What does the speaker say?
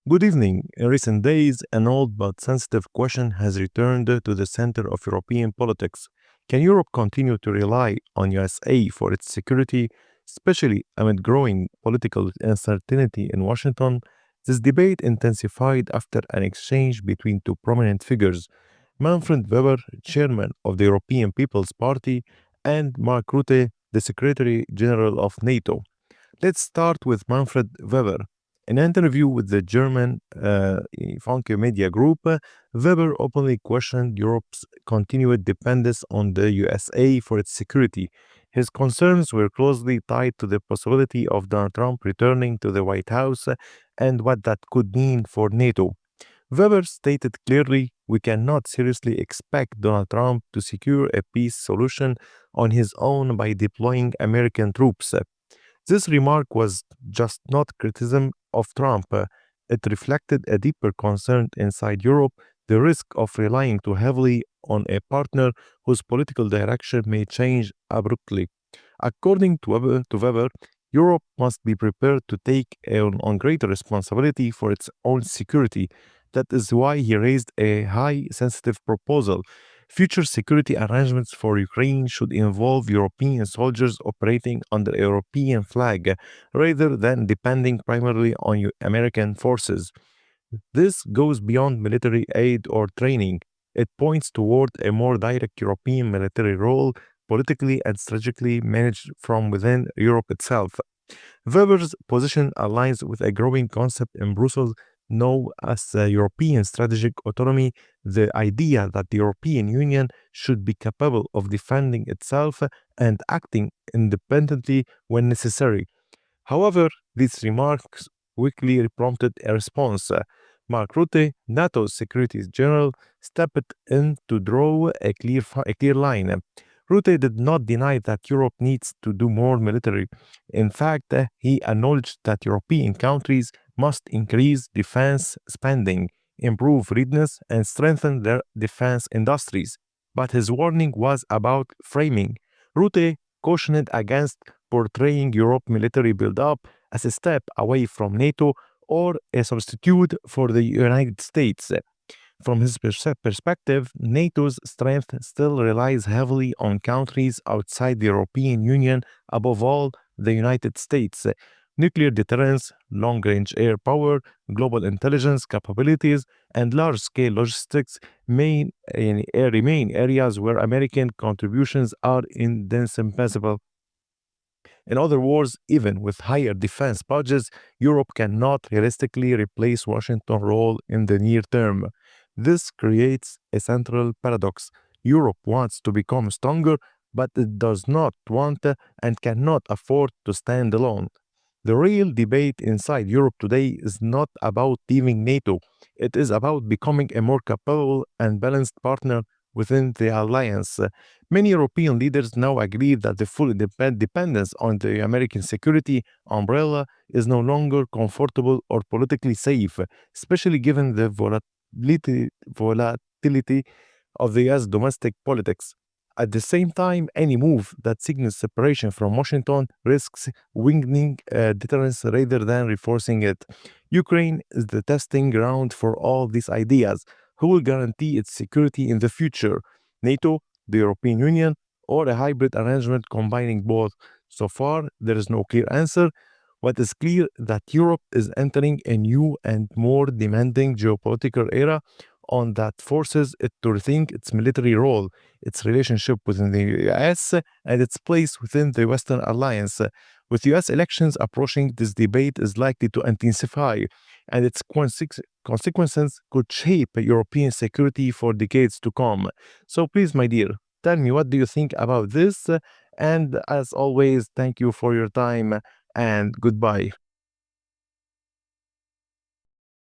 Good evening. In recent days, an old but sensitive question has returned to the center of European politics. Can Europe continue to rely on USA for its security, especially amid growing political uncertainty in Washington? This debate intensified after an exchange between two prominent figures, Manfred Weber, chairman of the European People's Party, and Mark Rutte, the Secretary General of NATO. Let's start with Manfred Weber. In an interview with the German Funke Media Group, Weber openly questioned Europe's continued dependence on the USA for its security. His concerns were closely tied to the possibility of Donald Trump returning to the White House and what that could mean for NATO. Weber stated clearly, we cannot seriously expect Donald Trump to secure a peace solution on his own by deploying American troops. This remark was just not criticism of Trump. It reflected a deeper concern inside Europe, the risk of relying too heavily on a partner whose political direction may change abruptly. According to Weber, Europe must be prepared to take on greater responsibility for its own security. That is why he raised a high sensitive proposal. Future security arrangements for Ukraine should involve European soldiers operating under a European flag rather than depending primarily on American forces. This goes beyond military aid or training. It points toward a more direct European military role, politically and strategically managed from within Europe itself. Weber's position aligns with a growing concept in Brussels known as European strategic autonomy, the idea that the European Union should be capable of defending itself and acting independently when necessary. However, these remarks quickly prompted a response. Mark Rutte, NATO's Secretary General, stepped in to draw a clear line. Rutte did not deny that Europe needs to do more military. In fact, he acknowledged that European countries must increase defense spending, improve readiness, and strengthen their defense industries. But his warning was about framing. Rutte cautioned against portraying Europe military buildup as a step away from NATO or a substitute for the United States. From his perspective, NATO's strength still relies heavily on countries outside the European Union, above all, the United States. Nuclear deterrence, long range air power, global intelligence capabilities, and large scale logistics remain areas where American contributions are indispensable. In other words, even with higher defense budgets, Europe cannot realistically replace Washington's role in the near term. This creates a central paradox. Europe wants to become stronger, but it does not want and cannot afford to stand alone. The real debate inside Europe today is not about leaving NATO. It is about becoming a more capable and balanced partner within the alliance. Many European leaders now agree that the full dependence on the American security umbrella is no longer comfortable or politically safe, especially given the volatility of the US domestic politics. At the same time, any move that signals separation from Washington risks weakening deterrence rather than reinforcing it. Ukraine is the testing ground for all these ideas. Who will guarantee its security in the future? NATO, the European Union, or a hybrid arrangement combining both? So far, there is no clear answer. What is clear that Europe is entering a new and more demanding geopolitical era on that forces it to rethink its military role, its relationship within the US, and its place within the Western alliance. With US elections approaching, this debate is likely to intensify, and its consequences could shape European security for decades to come. So please, my dear, tell me, what do you think about this? And as always, thank you for your time and goodbye.